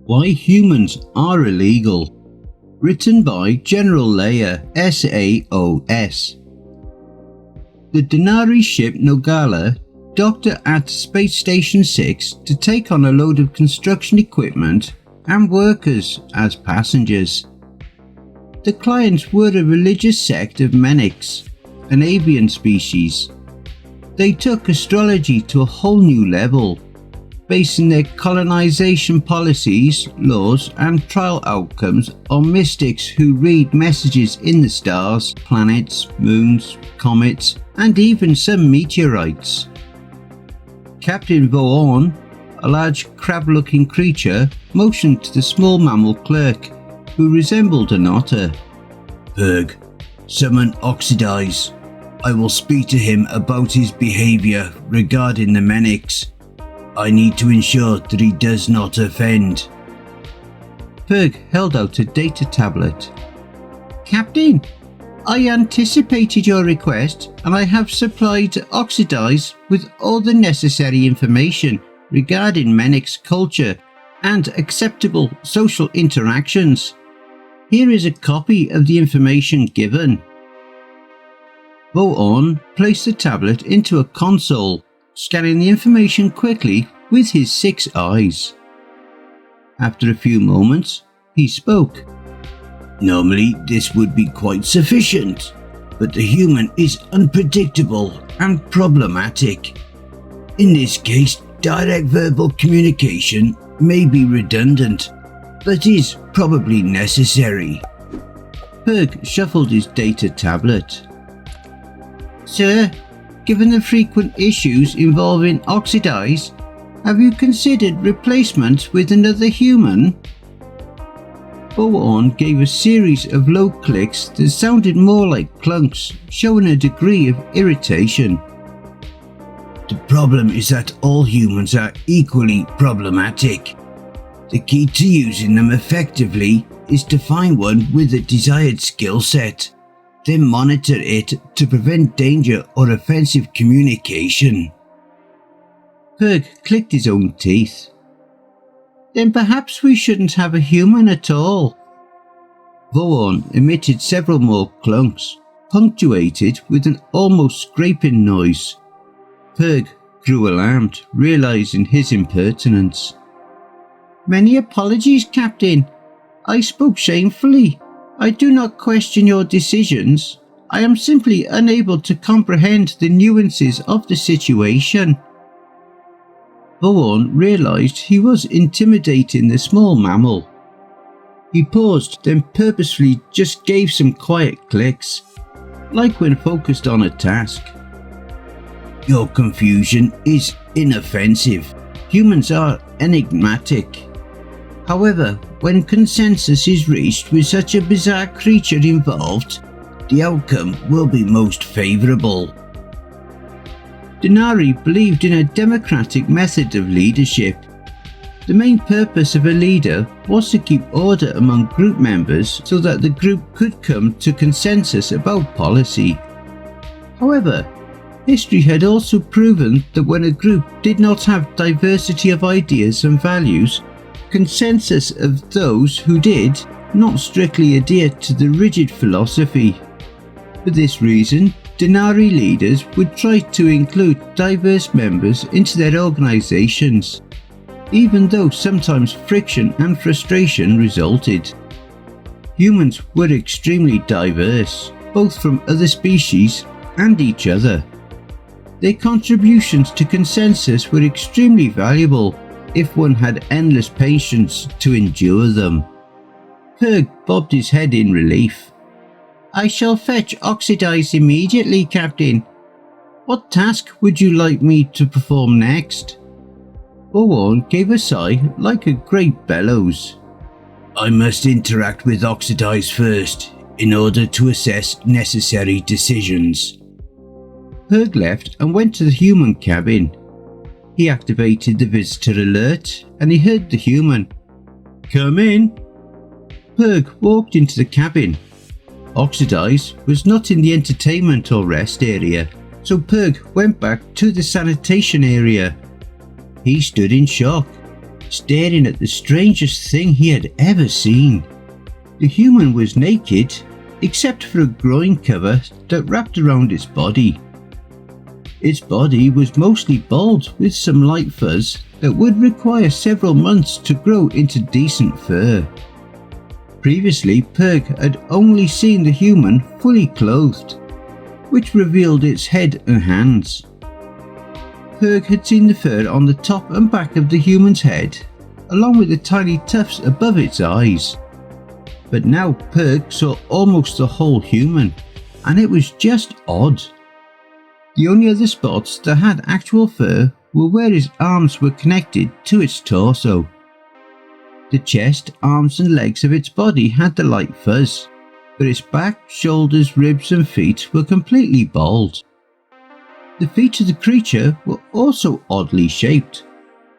Why Humans Are Illegal. Written by GeneralLeia-SAOS. The Denari ship Nogala docked at Space Station 6 to take on a load of construction equipment and workers as passengers. The clients were a religious sect of Menics, an Ambient species. They took astrology to a whole new level, basing their colonization policies, laws and trial outcomes on mystics who read messages in the stars, planets, moons, comets and even some meteorites. Captain Vaughan, a large crab-looking creature, motioned to the small mammal clerk, who resembled an otter. "Berg, summon Oxidize. I will speak to him about his behaviour regarding the Menics. I need to ensure that he does not offend." Berg held out a data tablet. "Captain, I anticipated your request and I have supplied Oxidize with all the necessary information regarding Menics culture and acceptable social interactions. Here is a copy of the information given." Vaughan placed the tablet into a console, scanning the information quickly with his 6 eyes. After a few moments, he spoke. "Normally this would be quite sufficient, but the human is unpredictable and problematic. In this case, direct verbal communication may be redundant, but is probably necessary." Berg shuffled his data tablet. "Sir, given the frequent issues involving Oxidize, have you considered replacement with another human?" Vaughan gave a series of low clicks that sounded more like clunks, showing a degree of irritation. "The problem is that all humans are equally problematic. The key to using them effectively is to find one with a desired skill set, then monitor it to prevent danger or offensive communication." Berg clicked his own teeth. "Then perhaps we shouldn't have a human at all." Vaughan emitted several more clunks, punctuated with an almost scraping noise. Berg grew alarmed, realizing his impertinence. "Many apologies, Captain. I spoke shamefully. I do not question your decisions. I am simply unable to comprehend the nuances of the situation." Vaughan realized he was intimidating the small mammal. He paused, then purposefully just gave some quiet clicks, like when focused on a task. "Your confusion is inoffensive. Humans are enigmatic. However, when consensus is reached with such a bizarre creature involved, the outcome will be most favourable." Denari believed in a democratic method of leadership. The main purpose of a leader was to keep order among group members so that the group could come to consensus about policy. However, history had also proven that when a group did not have diversity of ideas and values, consensus of those who did not strictly adhere to the rigid philosophy. For this reason, Denari leaders would try to include diverse members into their organizations, even though sometimes friction and frustration resulted. Humans were extremely diverse, both from other species and each other. Their contributions to consensus were extremely valuable if one had endless patience to endure them. Berg bobbed his head in relief. "I shall fetch Oxidize immediately, Captain. What task would you like me to perform next?" Vaughan gave a sigh like a great bellows. "I must interact with Oxidize first, in order to assess necessary decisions." Berg left and went to the human cabin. He activated the visitor alert and he heard the human. "Come in." Berg walked into the cabin. Oxidize was not in the entertainment or rest area, so Berg went back to the sanitation area. He stood in shock. staring at the strangest thing he had ever seen. The human was naked, except for a groin cover that wrapped around its body. Its body was mostly bald with some light fuzz that would require several months to grow into decent fur. Previously, Purg had only seen the human fully clothed, which revealed its head and hands. Purg had seen the fur on the top and back of the human's head, along with the tiny tufts above its eyes. But now Purg saw almost the whole human, and it was just odd. The only other spots that had actual fur were where his arms were connected to its torso. The chest, arms and legs of its body had the light fuzz, but its back, shoulders, ribs and feet were completely bald. The feet of the creature were also oddly shaped,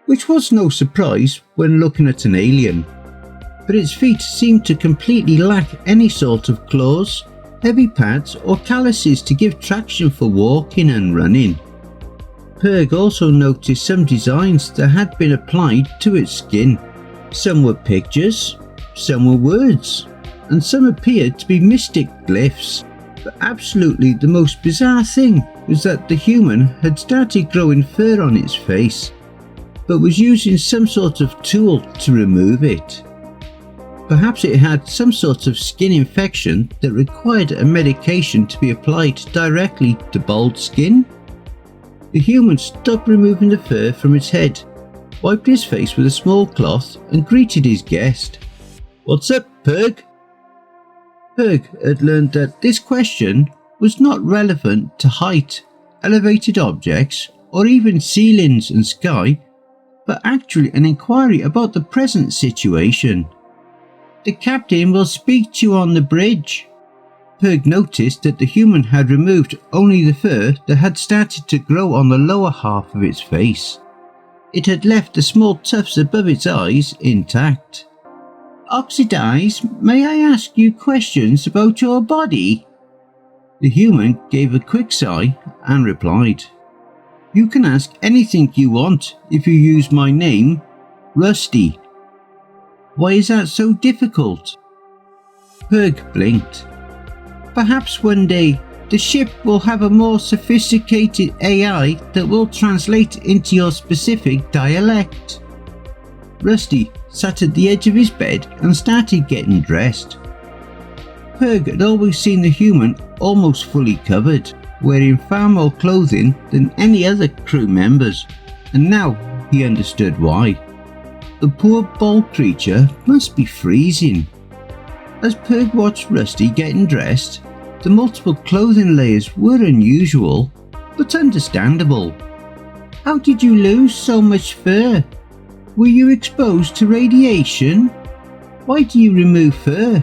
which was no surprise when looking at an alien, but its feet seemed to completely lack any sort of claws, heavy pads or calluses to give traction for walking and running. Purg also noticed some designs that had been applied to its skin. Some were pictures, some were words, and some appeared to be mystic glyphs. But absolutely the most bizarre thing was that the human had started growing fur on its face, but was using some sort of tool to remove it. Perhaps it had some sort of skin infection that required a medication to be applied directly to bald skin. The human stopped removing the fur from its head, wiped his face with a small cloth and greeted his guest. "What's up, Purg?" Purg had learned that this question was not relevant to height, elevated objects, or even ceilings and sky, but actually an inquiry about the present situation. "The captain will speak to you on the bridge." Purg noticed that the human had removed only the fur that had started to grow on the lower half of its face. It had left the small tufts above its eyes intact. "Oxidize, may I ask you questions about your body?" The human gave a quick sigh and replied, "You can ask anything you want if you use my name, Rusty." "Why is that so difficult?" Purg blinked. "Perhaps one day the ship will have a more sophisticated AI that will translate into your specific dialect." Rusty sat at the edge of his bed and started getting dressed. Purg had always seen the human almost fully covered, wearing far more clothing than any other crew members, and now he understood why. The poor bald creature must be freezing. As Purg watched Rusty getting dressed, the multiple clothing layers were unusual, but understandable. "How did you lose so much fur? Were you exposed to radiation? Why do you remove fur?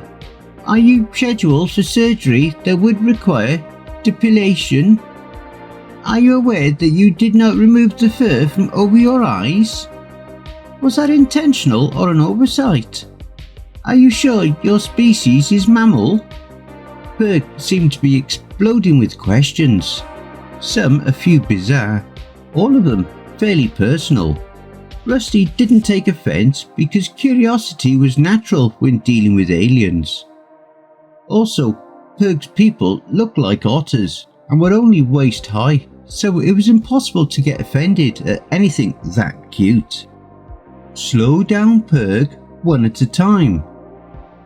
Are you scheduled for surgery that would require depilation? Are you aware that you did not remove the fur from over your eyes? Was that intentional or an oversight? Are you sure your species is mammal?" Purg seemed to be exploding with questions, some a few bizarre, all of them fairly personal. Rusty didn't take offense because curiosity was natural when dealing with aliens. Also, Purg's people looked like otters and were only waist high, so it was impossible to get offended at anything that cute. "Slow down, Purg, one at a time.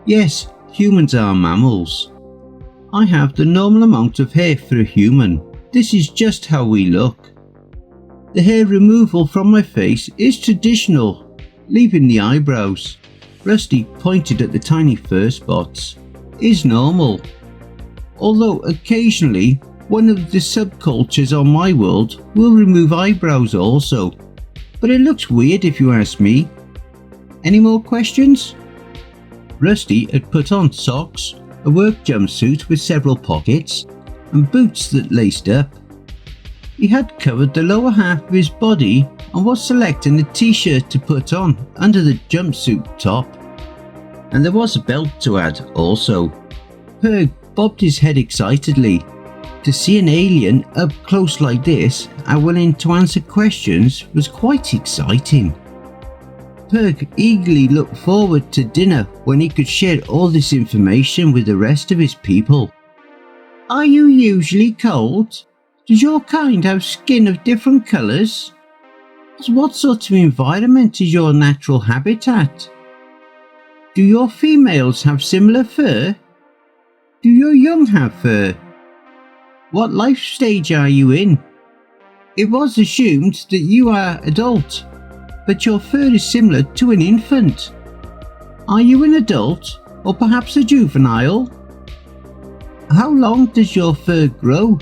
Yes, humans are mammals. I have the normal amount of hair for a human. This is just how we look. The hair removal from my face is traditional, leaving the eyebrows." Rusty pointed at the tiny fur spots. "Is normal. Although occasionally one of the subcultures on my world will remove eyebrows also, but it looks weird if you ask me. Any more questions?" Rusty had put on socks, a work jumpsuit with several pockets, and boots that laced up. He had covered the lower half of his body and was selecting a t-shirt to put on under the jumpsuit top. And there was a belt to add also. Purg bobbed his head excitedly. To see an alien up close like this and willing to answer questions was quite exciting. Purg eagerly looked forward to dinner when he could share all this information with the rest of his people. Are you usually cold? Does your kind have skin of different colours? What sort of environment is your natural habitat? Do your females have similar fur? Do your young have fur? What life stage are you in? It was assumed that you are adult, but your fur is similar to an infant. Are you an adult, or perhaps a juvenile? How long does your fur grow?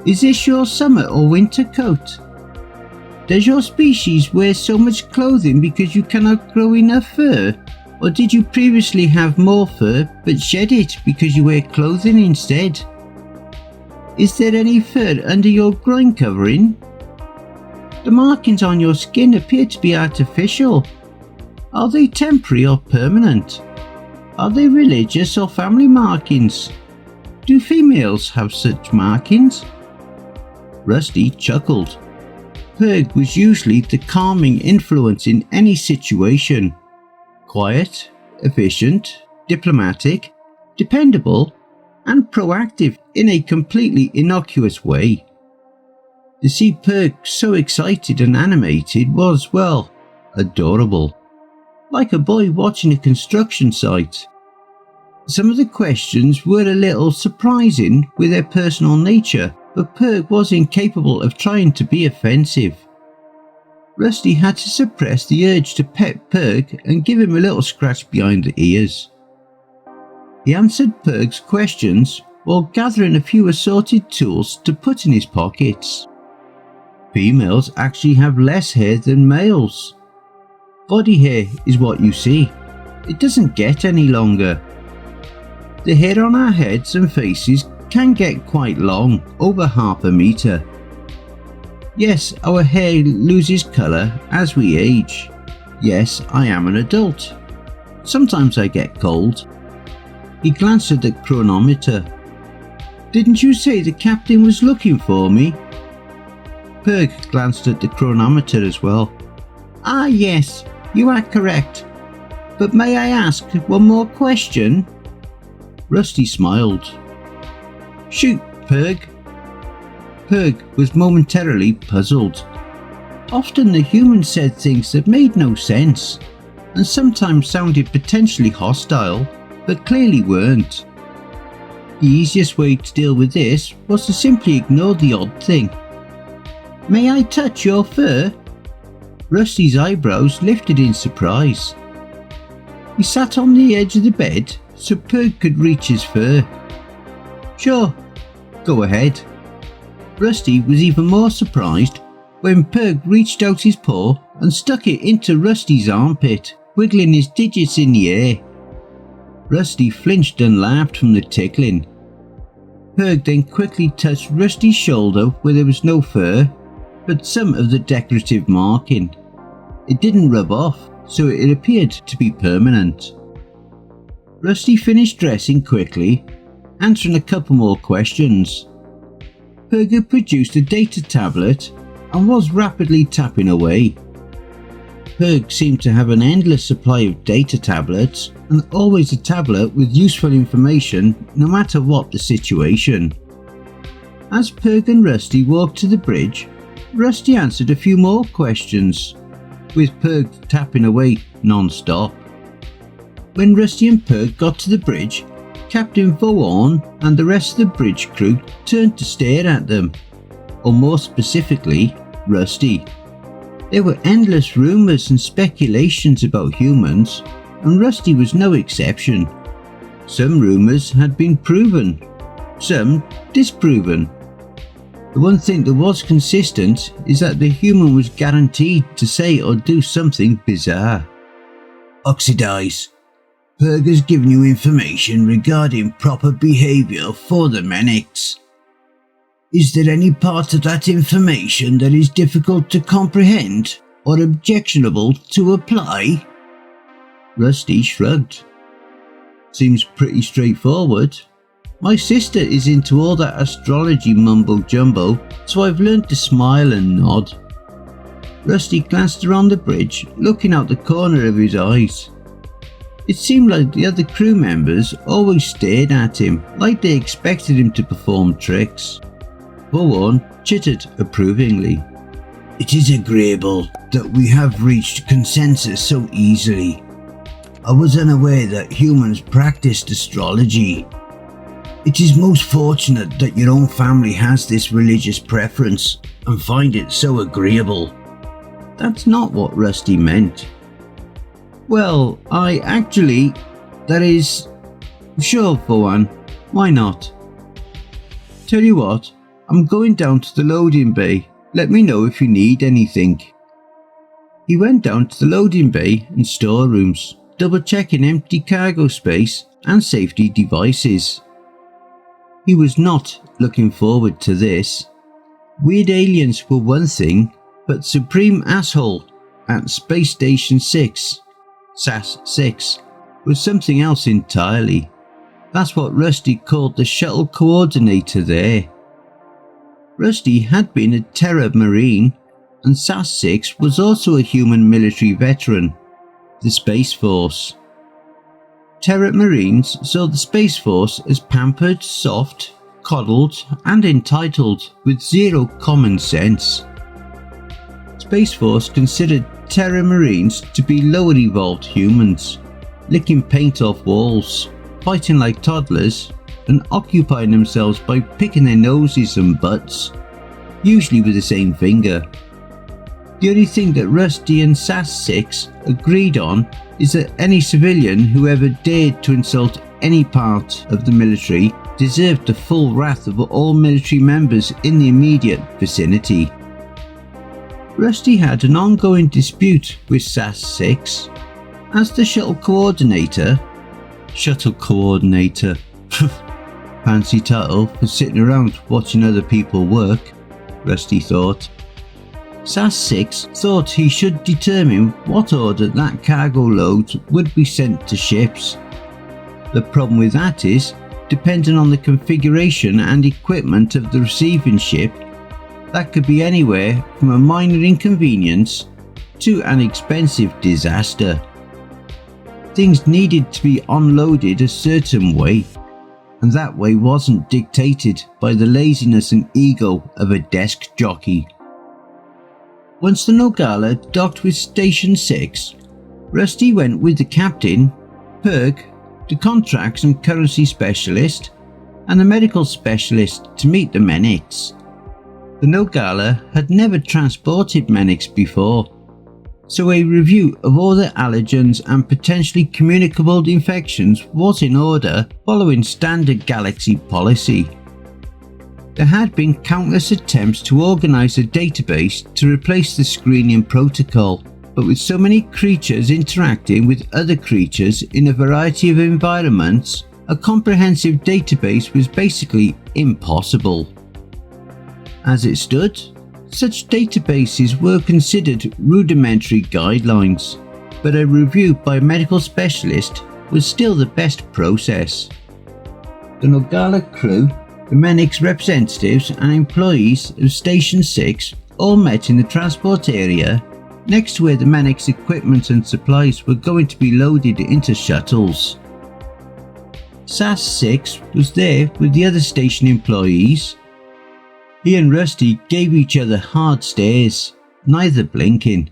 Is this your summer or winter coat? Does your species wear so much clothing because you cannot grow enough fur? Or did you previously have more fur but shed it because you wear clothing instead? Is there any fur under your groin covering? The markings on your skin appear to be artificial. Are they temporary or permanent? Are they religious or family markings? Do females have such markings? Rusty chuckled. Purg was usually the calming influence in any situation. Quiet, efficient, diplomatic, dependable, and proactive in a completely innocuous way. To see Purg so excited and animated was, well, adorable. Like a boy watching a construction site. Some of the questions were a little surprising with their personal nature, but Purg was incapable of trying to be offensive. Rusty had to suppress the urge to pet Purg and give him a little scratch behind the ears. He answered Purg's questions while gathering a few assorted tools to put in his pockets. Females actually have less hair than males. Body hair is what you see. It doesn't get any longer. The hair on our heads and faces can get quite long, over half a metre. Yes, our hair loses colour as we age. Yes, I am an adult. Sometimes I get cold. He glanced at the chronometer. Didn't you say the captain was looking for me? Purg glanced at the chronometer as well. Ah yes, you are correct. But may I ask one more question? Rusty smiled. Shoot, Purg. Purg was momentarily puzzled. Often the humans said things that made no sense, and sometimes sounded potentially hostile, but clearly weren't. The easiest way to deal with this was to simply ignore the odd thing. May I touch your fur? Rusty's eyebrows lifted in surprise. He sat on the edge of the bed so Purg could reach his fur. Sure, go ahead. Rusty was even more surprised when Purg reached out his paw and stuck it into Rusty's armpit, wiggling his digits in the air. Rusty flinched and laughed from the tickling. Purg then quickly touched Rusty's shoulder where there was no fur, but some of the decorative marking. It didn't rub off, so it appeared to be permanent. Rusty finished dressing quickly, answering a couple more questions. Purg had produced a data tablet and was rapidly tapping away. Purg seemed to have an endless supply of data tablets and always a tablet with useful information no matter what the situation. As Purg and Rusty walked to the bridge, Rusty answered a few more questions, with Purg tapping away non-stop. When Rusty and Purg got to the bridge, Captain Vaughan and the rest of the bridge crew turned to stare at them, or more specifically, Rusty. There were endless rumours and speculations about humans, and Rusty was no exception. Some rumours had been proven, some disproven. The one thing that was consistent is that the human was guaranteed to say or do something bizarre. Oxidize. Purg has given you information regarding proper behaviour for the Menix. Is there any part of that information that is difficult to comprehend or objectionable to apply? Rusty shrugged. Seems pretty straightforward. My sister is into all that astrology mumbo jumbo, so I've learned to smile and nod. Rusty glanced around the bridge, looking out the corner of his eyes. It seemed like the other crew members always stared at him, like they expected him to perform tricks. Bowen chittered approvingly. It is agreeable that we have reached consensus so easily. I was unaware that humans practiced astrology. It is most fortunate that your own family has this religious preference and find it so agreeable. That's not what Rusty meant. Well, that is, sure for one, why not? Tell you what, I'm going down to the loading bay. Let me know if you need anything. He went down to the loading bay and storerooms, double checking empty cargo space and safety devices. He was not looking forward to this. Weird aliens were one thing, but Supreme Asshole at Space Station 6, SAS-6, was something else entirely. That's what Rusty called the shuttle coordinator there. Rusty had been a Terra Marine, and SAS-6 was also a human military veteran, the Space Force. Terra Marines saw the Space Force as pampered, soft, coddled, and entitled, with zero common sense. Space Force considered Terra Marines to be lower evolved humans, licking paint off walls, fighting like toddlers, and occupying themselves by picking their noses and butts, usually with the same finger. The only thing that Rusty and SAS-6 agreed on is that any civilian who ever dared to insult any part of the military deserved the full wrath of all military members in the immediate vicinity. Rusty had an ongoing dispute with SAS-6. As the shuttle coordinator, fancy title for sitting around watching other people work, Rusty thought. SAS-6 thought he should determine what order that cargo load would be sent to ships. The problem with that is, depending on the configuration and equipment of the receiving ship, that could be anywhere from a minor inconvenience to an expensive disaster. Things needed to be unloaded a certain way, and that way wasn't dictated by the laziness and ego of a desk jockey. Once the Nogala docked with Station 6, Rusty went with the captain, Perg, the contracts and currency specialist, and the medical specialist to meet the Menix. The Nogala had never transported Menix before, so a review of all the allergens and potentially communicable infections was in order following standard galaxy policy. There had been countless attempts to organise a database to replace the screening protocol, but with so many creatures interacting with other creatures in a variety of environments, a comprehensive database was basically impossible. As it stood, such databases were considered rudimentary guidelines, but a review by a medical specialist was still the best process. The Nogala crew, the Menix representatives and employees of Station 6 all met in the transport area next to where the Menix equipment and supplies were going to be loaded into shuttles. SAS-6 was there with the other station employees. He and Rusty gave each other hard stares, neither blinking.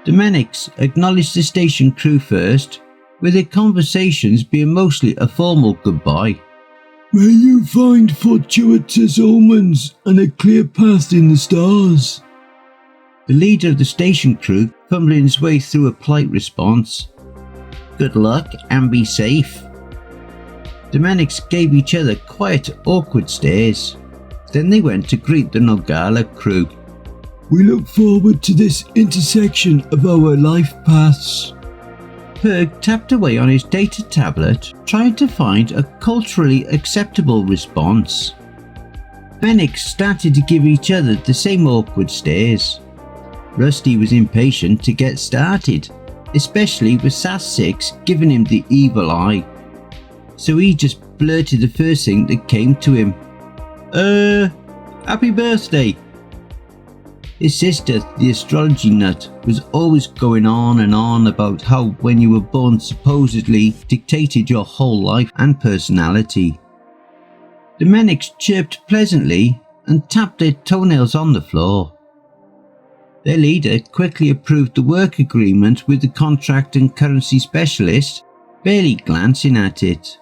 The Menix acknowledged the station crew first, with their conversations being mostly a formal goodbye. May you find fortuitous omens and a clear path in the stars. The leader of the station crew fumbling his way through a polite response. Good luck and be safe. The Menix gave each other quiet, awkward stares. Then they went to greet the Nogala crew. We look forward to this intersection of our life paths. Perg tapped away on his data tablet, trying to find a culturally acceptable response. Menix started to give each other the same awkward stares. Rusty was impatient to get started, especially with SAS-6 giving him the evil eye. So he just blurted the first thing that came to him. Happy birthday. His sister, the astrology nut, was always going on and on about how when you were born supposedly dictated your whole life and personality. The Menix chirped pleasantly and tapped their toenails on the floor. Their leader quickly approved the work agreement with the contract and currency specialist, barely glancing at it.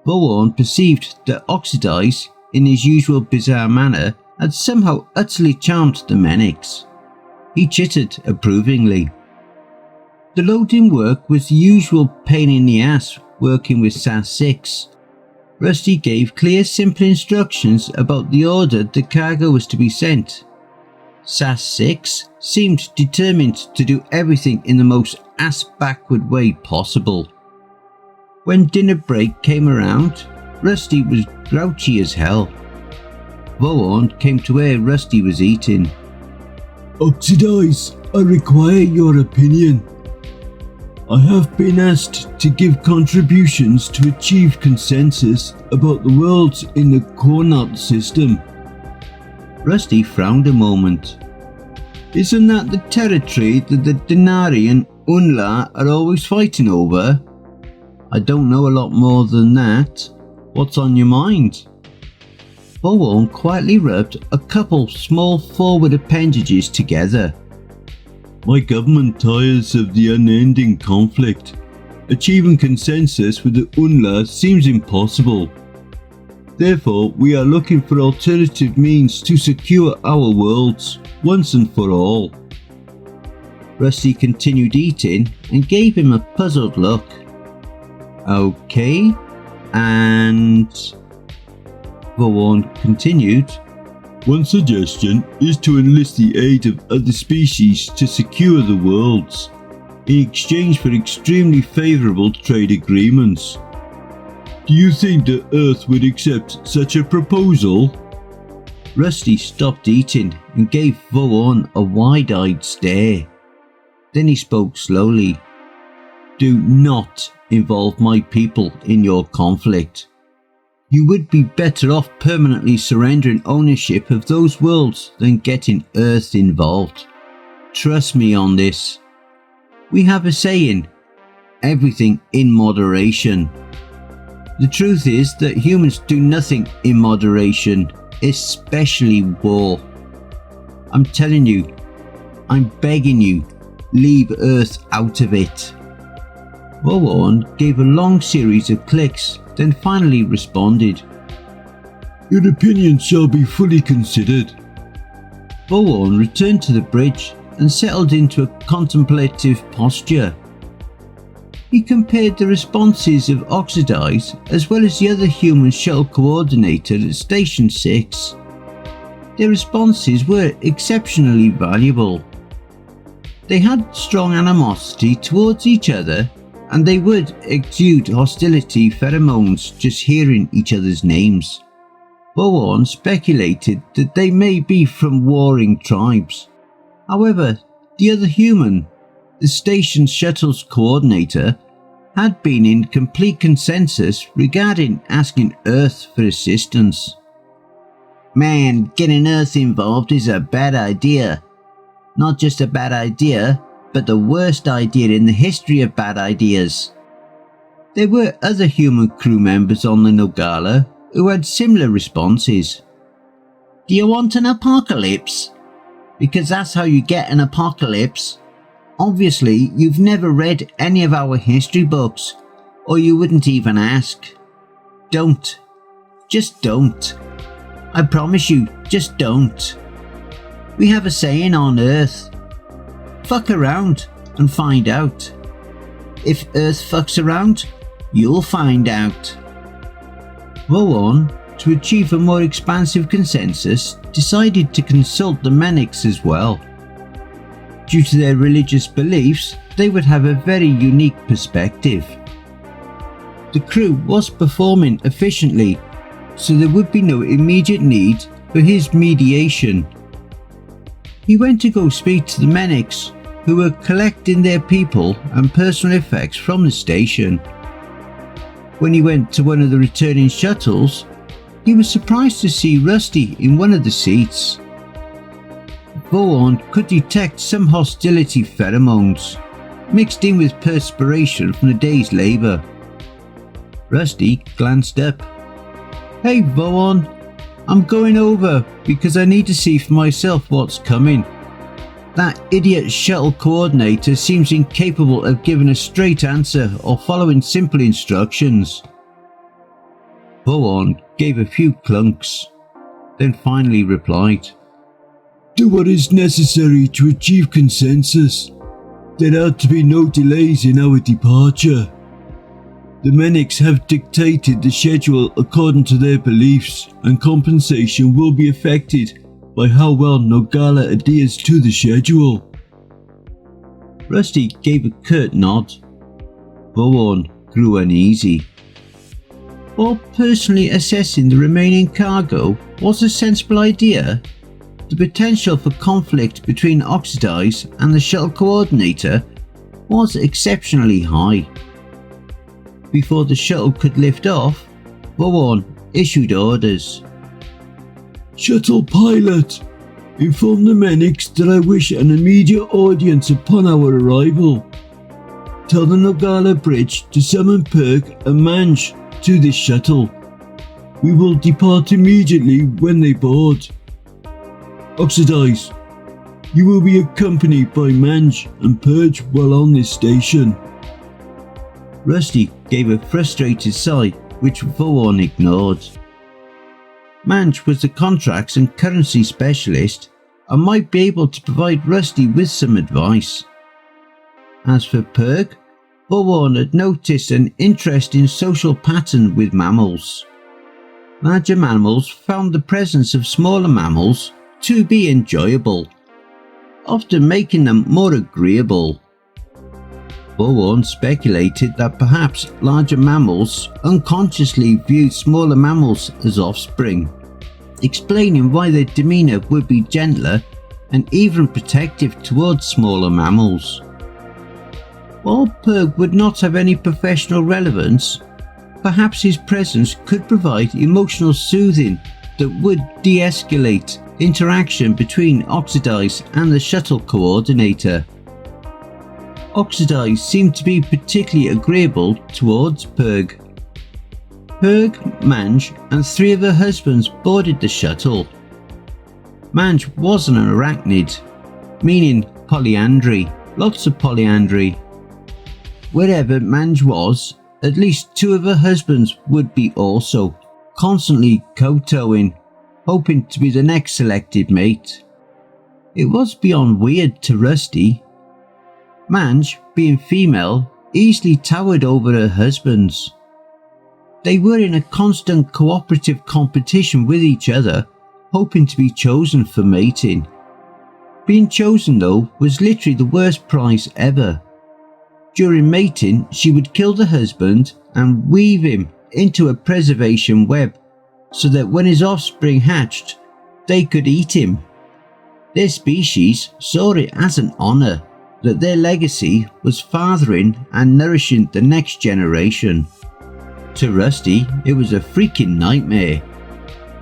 Bourne perceived that Oxidize, in his usual bizarre manner, had somehow utterly charmed the Menix. He chittered approvingly. The loading work was the usual pain in the ass working with SAS-6. Rusty gave clear, simple instructions about the order the cargo was to be sent. SAS-6 seemed determined to do everything in the most ass-backward way possible. When dinner break came around, Rusty was grouchy as hell. Bourne came to where Rusty was eating. Oxidize, I require your opinion. I have been asked to give contributions to achieve consensus about the worlds in the coordinate system. Rusty frowned a moment. Isn't that the territory that the Denari and Unla are always fighting over? I don't know a lot more than that. What's on your mind? Bourne quietly rubbed a couple small forward appendages together. My government tires of the unending conflict. Achieving consensus with the Unla seems impossible. Therefore, we are looking for alternative means to secure our worlds, once and for all. Rusty continued eating and gave him a puzzled look. Okay, and... Bourne continued. One suggestion is to enlist the aid of other species to secure the worlds, in exchange for extremely favourable trade agreements. Do you think the Earth would accept such a proposal? Rusty stopped eating and gave Bourne a wide-eyed stare. Then he spoke slowly. Do not involve my people in your conflict. You would be better off permanently surrendering ownership of those worlds than getting Earth involved. Trust me on this. We have a saying, everything in moderation. The truth is that humans do nothing in moderation, especially war. I'm telling you, I'm begging you, leave Earth out of it. Bourne gave a long series of clicks, then finally responded. Your opinion shall be fully considered. Bourne returned to the bridge and settled into a contemplative posture. He compared the responses of Oxidize as well as the other human shuttle coordinator at Station 6. Their responses were exceptionally valuable. They had strong animosity towards each other, and they would exude hostility pheromones just hearing each other's names. Bourne speculated that they may be from warring tribes. However, the other human, the station shuttle's coordinator, had been in complete consensus regarding asking Earth for assistance. Man, getting Earth involved is a bad idea. Not just a bad idea, but the worst idea in the history of bad ideas. There were other human crew members on the Nogala who had similar responses. Do you want an apocalypse? Because that's how you get an apocalypse. Obviously, you've never read any of our history books, or you wouldn't even ask. Don't. Just don't. I promise you, just don't. We have a saying on Earth. Fuck around and find out. If Earth fucks around, you'll find out. Bourne, to achieve a more expansive consensus, decided to consult the Menix as well. Due to their religious beliefs, they would have a very unique perspective. The crew was performing efficiently, so there would be no immediate need for his mediation. He went to go speak to the Menix, who were collecting their people and personal effects from the station. When he went to one of the returning shuttles, he was surprised to see Rusty in one of the seats. Vaughan could detect some hostility pheromones, mixed in with perspiration from the day's labour. Rusty glanced up. "Hey Vaughan, I'm going over because I need to see for myself what's coming. That idiot shuttle coordinator seems incapable of giving a straight answer or following simple instructions." Vaughan gave a few clunks, then finally replied, "Do what is necessary to achieve consensus. There are to be no delays in our departure. The Menics have dictated the schedule according to their beliefs, and compensation will be affected by how well Nogala adheres to the schedule." Rusty gave a curt nod. Vaughan grew uneasy. While personally assessing the remaining cargo was a sensible idea, the potential for conflict between Oxidize and the shuttle coordinator was exceptionally high. Before the shuttle could lift off, Vaughan issued orders. "Shuttle pilot, inform the Menics that I wish an immediate audience upon our arrival. Tell the Nogala Bridge to summon Perk and Manj to this shuttle. We will depart immediately when they board. Oxidize, you will be accompanied by Manj and Purge while on this station." Rusty gave a frustrated sigh, which Vaughan ignored. Manj was the contracts and currency specialist and might be able to provide Rusty with some advice. As for Perk, Vaughan had noticed an interesting social pattern with mammals. Larger mammals found the presence of smaller mammals to be enjoyable, often making them more agreeable. Vaughan speculated that perhaps larger mammals unconsciously viewed smaller mammals as offspring, explaining why their demeanour would be gentler and even protective towards smaller mammals. While Perg would not have any professional relevance, perhaps his presence could provide emotional soothing that would de-escalate interaction between Oxidize and the shuttle coordinator. Oxidize seemed to be particularly agreeable towards Perg. Perg, Manj and 3 of her husbands boarded the shuttle. Manj was an arachnid, meaning polyandry, lots of polyandry. Wherever Manj was, at least 2 of her husbands would be also, constantly kowtowing, hoping to be the next selected mate. It was beyond weird to Rusty. Manj, being female, easily towered over her husbands. They were in a constant cooperative competition with each other, hoping to be chosen for mating. Being chosen, though, was literally the worst prize ever. During mating, she would kill the husband and weave him into a preservation web, so that when his offspring hatched, they could eat him. Their species saw it as an honour that their legacy was fathering and nourishing the next generation. To Rusty, it was a freaking nightmare.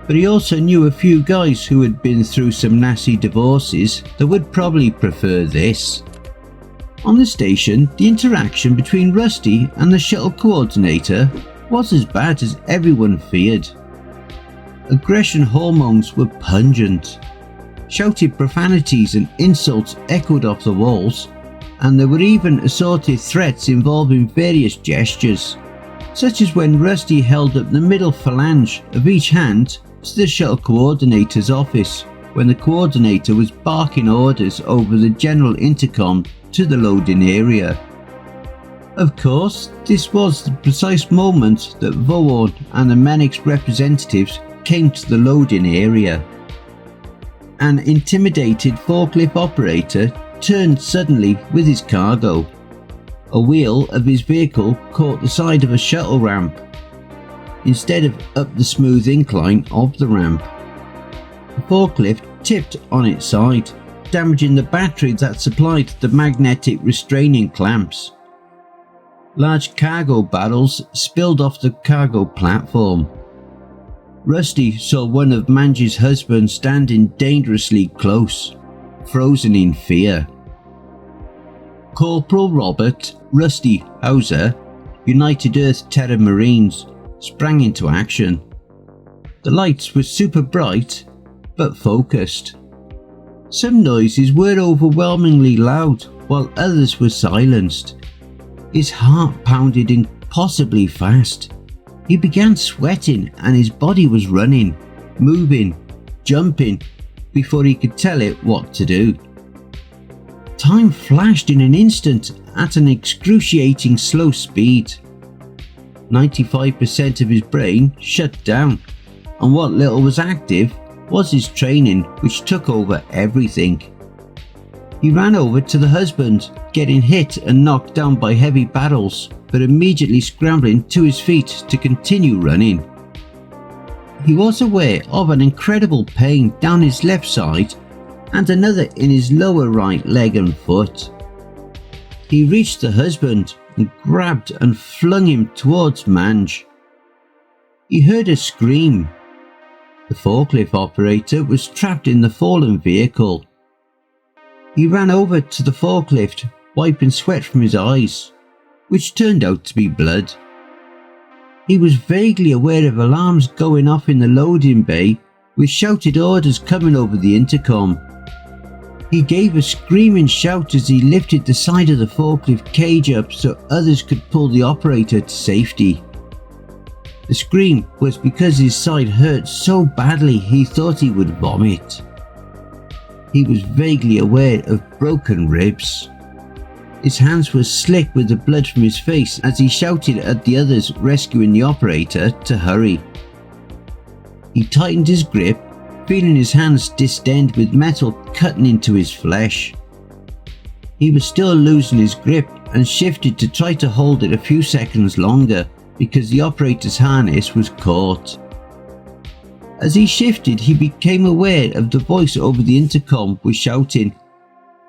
But he also knew a few guys who had been through some nasty divorces that would probably prefer this. On the station, the interaction between Rusty and the shuttle coordinator was as bad as everyone feared. Aggression hormones were pungent. Shouted profanities and insults echoed off the walls, and there were even assorted threats involving various gestures, such as when Rusty held up the middle phalange of each hand to the shuttle coordinator's office when the coordinator was barking orders over the general intercom to the loading area. Of course, this was the precise moment that Vaughan and the Menix representatives came to the loading area. An intimidated forklift operator turned suddenly with his cargo. A wheel of his vehicle caught the side of a shuttle ramp, instead of up the smooth incline of the ramp. The forklift tipped on its side, damaging the battery that supplied the magnetic restraining clamps. Large cargo barrels spilled off the cargo platform. Rusty saw one of Manj's husbands standing dangerously close, frozen in fear. Corporal Robert Rusty Hauser, United Earth Terror Marines, sprang into action. The lights were super bright, but focused. Some noises were overwhelmingly loud, while others were silenced. His heart pounded impossibly fast. He began sweating and his body was running, moving, jumping, before he could tell it what to do. Time flashed in an instant at an excruciating slow speed. 95% of his brain shut down, and what little was active was his training, which took over everything. He ran over to the husband, getting hit and knocked down by heavy barrels, but immediately scrambling to his feet to continue running. He was aware of an incredible pain down his left side and another in his lower right leg and foot. He reached the husband and grabbed and flung him towards Mange. He heard a scream. The forklift operator was trapped in the fallen vehicle. He ran over to the forklift, wiping sweat from his eyes, which turned out to be blood. He was vaguely aware of alarms going off in the loading bay, with shouted orders coming over the intercom. He gave a screaming shout as he lifted the side of the forklift cage up so others could pull the operator to safety. The scream was because his side hurt so badly he thought he would vomit. He was vaguely aware of broken ribs. His hands were slick with the blood from his face as he shouted at the others rescuing the operator to hurry. He tightened his grip, feeling his hands distend with metal cutting into his flesh. He was still losing his grip and shifted to try to hold it a few seconds longer because the operator's harness was caught. As he shifted, he became aware of the voice over the intercom was shouting,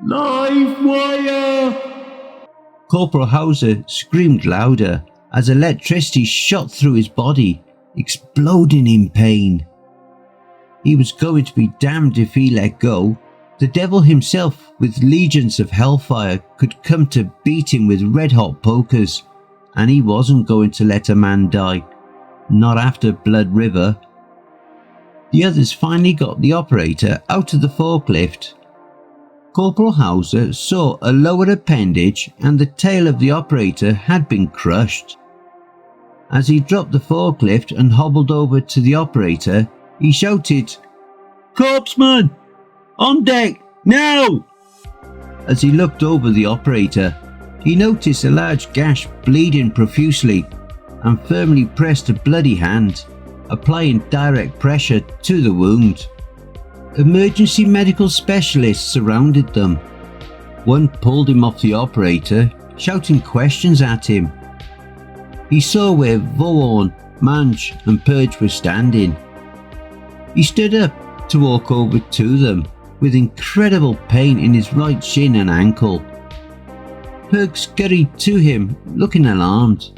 "Live wire!" Corporal Hauser screamed louder as electricity shot through his body, exploding in pain. He was going to be damned if he let go. The devil himself, with legions of hellfire, could come to beat him with red-hot pokers, and he wasn't going to let a man die. Not after Blood River. The others finally got the operator out of the forklift. Corporal Hauser saw a lower appendage and the tail of the operator had been crushed. As he dropped the forklift and hobbled over to the operator, he shouted, "Corpsman! On deck! Now!" As he looked over the operator, he noticed a large gash bleeding profusely and firmly pressed a bloody hand, applying direct pressure to the wound. Emergency medical specialists surrounded them. One pulled him off the operator, shouting questions at him. He saw where Vaughan, Mange and Purge were standing. He stood up to walk over to them, with incredible pain in his right shin and ankle. Purge scurried to him, looking alarmed.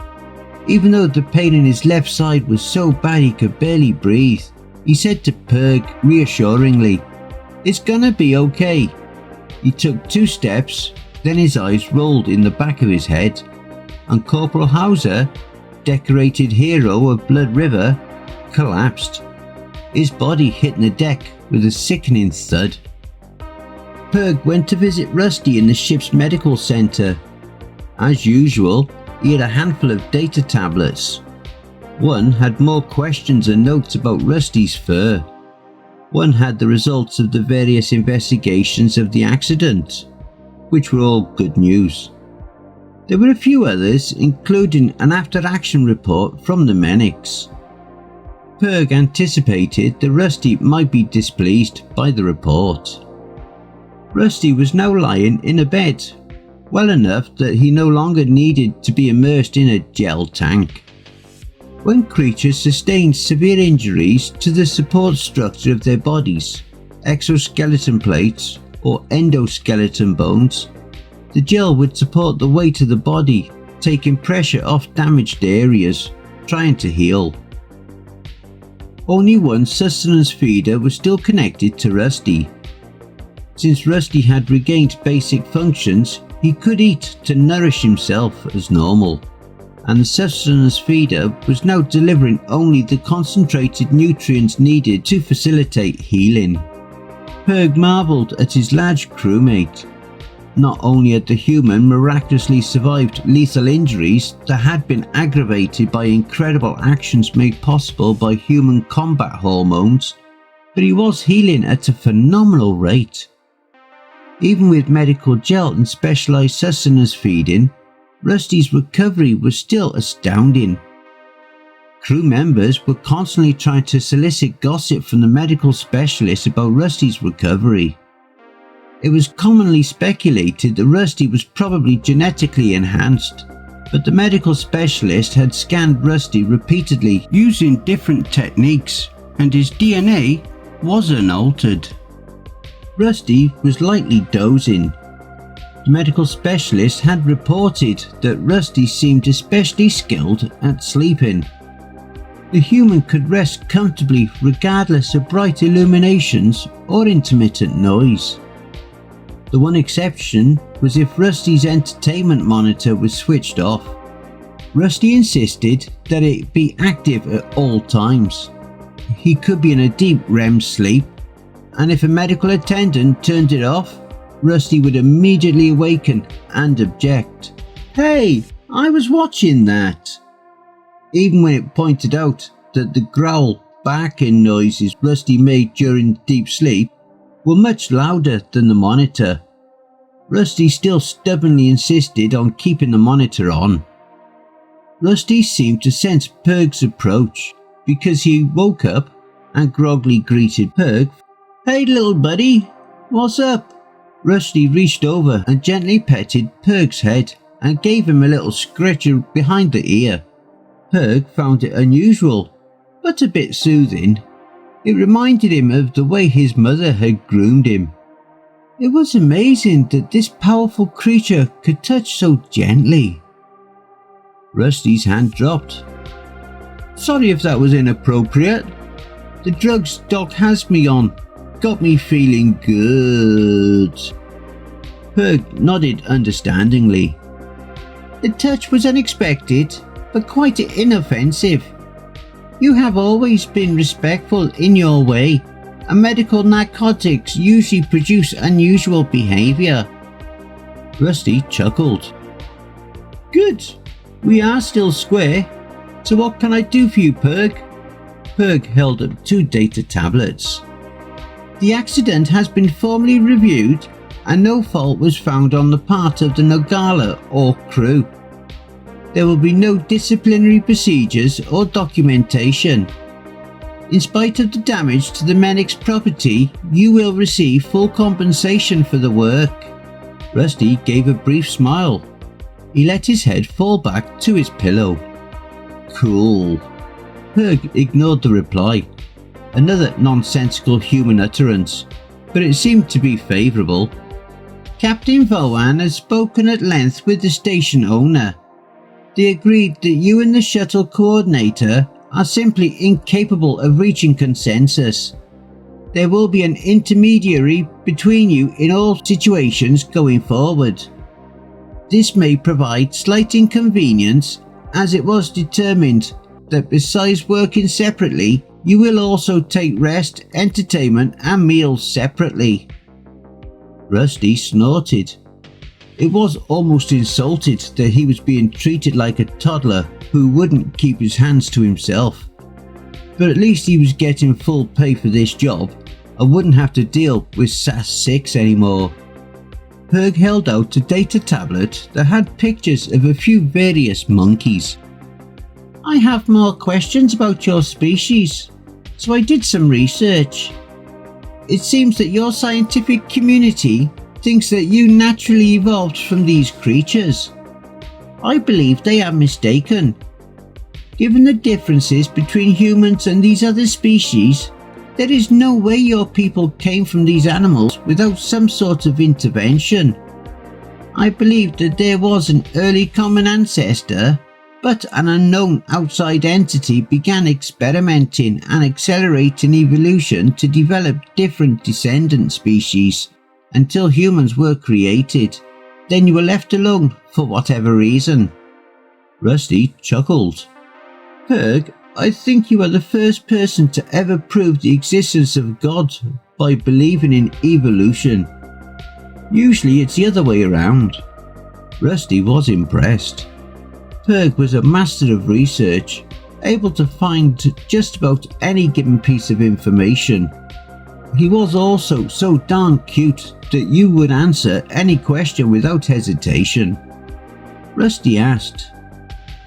Even though the pain in his left side was so bad he could barely breathe, he said to Purge reassuringly, "It's gonna be okay." He took 2 steps, then his eyes rolled in the back of his head, and Corporal Hauser, decorated hero of Blood River, collapsed. His body hit the deck with a sickening thud. Purge went to visit Rusty in the ship's medical center. As usual, he had a handful of data tablets. One had more questions and notes about Rusty's fur. One had the results of the various investigations of the accident, which were all good news. There were a few others, including an after-action report from the medics. Purge anticipated that Rusty might be displeased by the report. Rusty was now lying in a bed, well enough that he no longer needed to be immersed in a gel tank. When creatures sustained severe injuries to the support structure of their bodies, exoskeleton plates or endoskeleton bones, the gel would support the weight of the body, taking pressure off damaged areas, trying to heal. Only one sustenance feeder was still connected to Rusty. Since Rusty had regained basic functions, he could eat to nourish himself as normal, and the sustenance feeder was now delivering only the concentrated nutrients needed to facilitate healing. Purg marvelled at his large crewmate. Not only had the human miraculously survived lethal injuries that had been aggravated by incredible actions made possible by human combat hormones, but he was healing at a phenomenal rate. Even with medical gel and specialised sustenance feeding, Rusty's recovery was still astounding. Crew members were constantly trying to solicit gossip from the medical specialists about Rusty's recovery. It was commonly speculated that Rusty was probably genetically enhanced, but the medical specialist had scanned Rusty repeatedly using different techniques, and his DNA was unaltered. Rusty was lightly dozing. The medical specialist had reported that Rusty seemed especially skilled at sleeping. The human could rest comfortably regardless of bright illuminations or intermittent noise. The one exception was if Rusty's entertainment monitor was switched off. Rusty insisted that it be active at all times. He could be in a deep REM sleep, and if a medical attendant turned it off, Rusty would immediately awaken and object. "Hey, I was watching that." Even when it pointed out that the growl, barking noises Rusty made during deep sleep were much louder than the monitor, Rusty still stubbornly insisted on keeping the monitor on. Rusty seemed to sense Purg's approach because he woke up and groggily greeted Purg. "Hey little buddy, what's up?" Rusty reached over and gently petted Purg's head and gave him a little scratcher behind the ear. Purg found it unusual, but a bit soothing. It reminded him of the way his mother had groomed him. It was amazing that this powerful creature could touch so gently. Rusty's hand dropped. "Sorry if that was inappropriate. The drugs Doc has me on got me feeling good." Purg nodded understandingly. "The touch was unexpected, but quite inoffensive. You have always been respectful in your way, and medical narcotics usually produce unusual behaviour." Rusty chuckled. "Good. We are still square. So what can I do for you, Purg?" Purg held up 2 data tablets. "The accident has been formally reviewed and no fault was found on the part of the Nogala or crew. There will be no disciplinary procedures or documentation. In spite of the damage to the Menix property, you will receive full compensation for the work." Rusty gave a brief smile. He let his head fall back to his pillow. "Cool." Purg ignored the reply. Another nonsensical human utterance, but it seemed to be favourable. "Captain Voan has spoken at length with the station owner. They agreed that you and the shuttle coordinator are simply incapable of reaching consensus. There will be an intermediary between you in all situations going forward. This may provide slight inconvenience, as it was determined that besides working separately, you will also take rest, entertainment and meals separately." Rusty snorted. It was almost insulted that he was being treated like a toddler who wouldn't keep his hands to himself. But at least he was getting full pay for this job and wouldn't have to deal with SAS 6 anymore. Purg held out a data tablet that had pictures of a few various monkeys. "I have more questions about your species, so I did some research. It seems that your scientific community thinks that you naturally evolved from these creatures. I believe they are mistaken. Given the differences between humans and these other species, there is no way your people came from these animals without some sort of intervention. I believe that there was an early common ancestor, but an unknown outside entity began experimenting and accelerating evolution to develop different descendant species. until humans were created. Then you were left alone for whatever reason. Rusty chuckled. Purg, I think you are the first person to ever prove the existence of God by believing in evolution. Usually it's the other way around. Rusty was impressed. Purg was a master of research, able to find just about any given piece of information. He was also so darn cute that you would answer any question without hesitation. Rusty asked,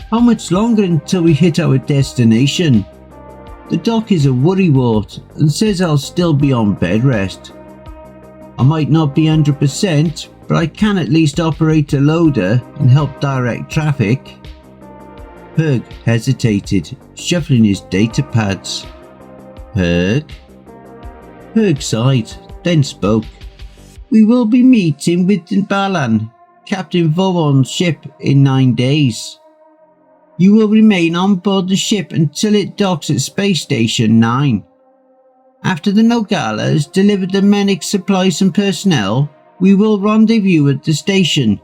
how much longer until we hit our destination? The doc is a worrywart and says I'll still be on bed rest. I might not be 100%, but I can at least operate a loader and help direct traffic. Purg hesitated, shuffling his data pads. Purg? Purg sighed, then spoke. We will be meeting with Balan, Captain Vaughon's ship, in 9 days. You will remain on board the ship until it docks at Space Station 9. After the Nogala has delivered the Menix supplies and personnel, we will rendezvous at the station,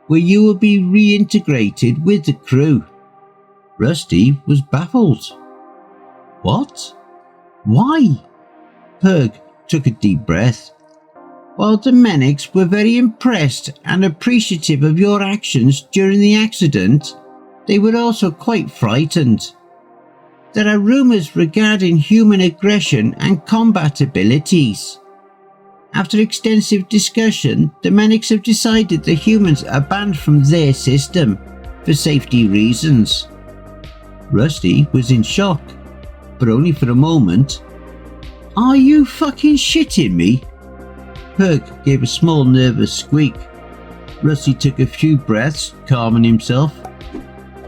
where you will be reintegrated with the crew. Rusty was baffled. What? Why? Purg took a deep breath. While the Menix were very impressed and appreciative of your actions during the accident, they were also quite frightened. There are rumours regarding human aggression and combat abilities. After extensive discussion, the Menix have decided the humans are banned from their system for safety reasons. Rusty was in shock, but only for a moment. Are you fucking shitting me? Purg gave a small nervous squeak. Rusty took a few breaths, calming himself.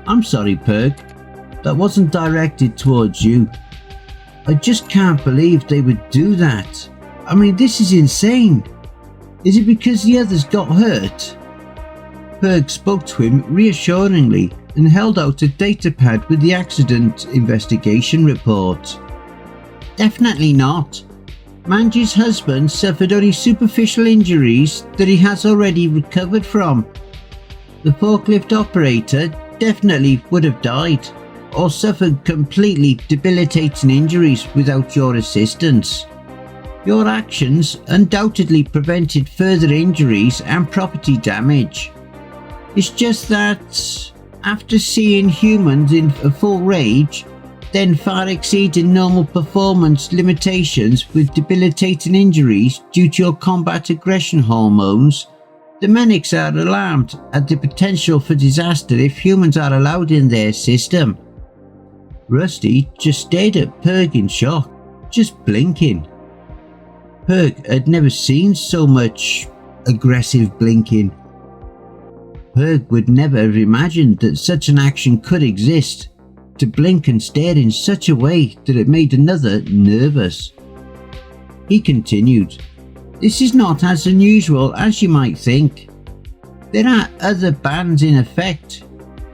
I'm sorry, Purg. That wasn't directed towards you. I just can't believe they would do that. I mean, this is insane. Is it because the others got hurt? Purg spoke to him reassuringly and held out a datapad with the accident investigation report. Definitely not. Manji's husband suffered only superficial injuries that he has already recovered from. The forklift operator definitely would have died or suffered completely debilitating injuries without your assistance. Your actions undoubtedly prevented further injuries and property damage. It's just that, after seeing humans in a full rage, then far exceeding normal performance limitations with debilitating injuries due to your combat aggression hormones, the Menix are alarmed at the potential for disaster if humans are allowed in their system. Rusty just stared at Purg in shock, just blinking. Purg had never seen so much aggressive blinking. Purg would never have imagined that such an action could exist, to blink and stare in such a way that it made another nervous. He continued, this is not as unusual as you might think. There are other bans in effect,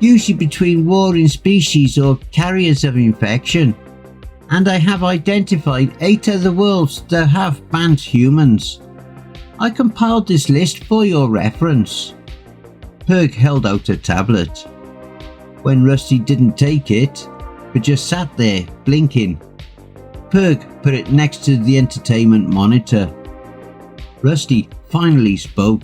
usually between warring species or carriers of infection, and I have identified 8 other worlds that have banned humans. I compiled this list for your reference. Purg held out a tablet. When Rusty didn't take it, but just sat there, blinking, Purg put it next to the entertainment monitor. Rusty finally spoke.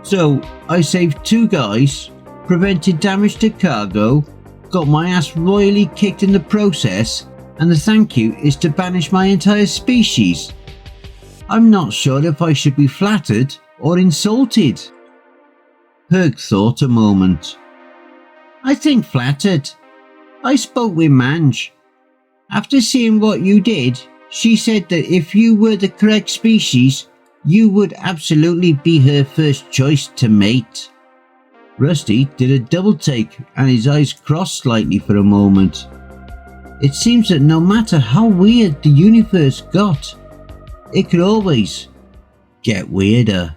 So, I saved 2 guys, prevented damage to cargo, got my ass royally kicked in the process, and the thank you is to banish my entire species. I'm not sure if I should be flattered or insulted. Purg thought a moment. I think flattered. I spoke with Manj. After seeing what you did, she said that if you were the correct species, you would absolutely be her first choice to mate. Rusty did a double take and his eyes crossed slightly for a moment. It seems that no matter how weird the universe got, it could always get weirder.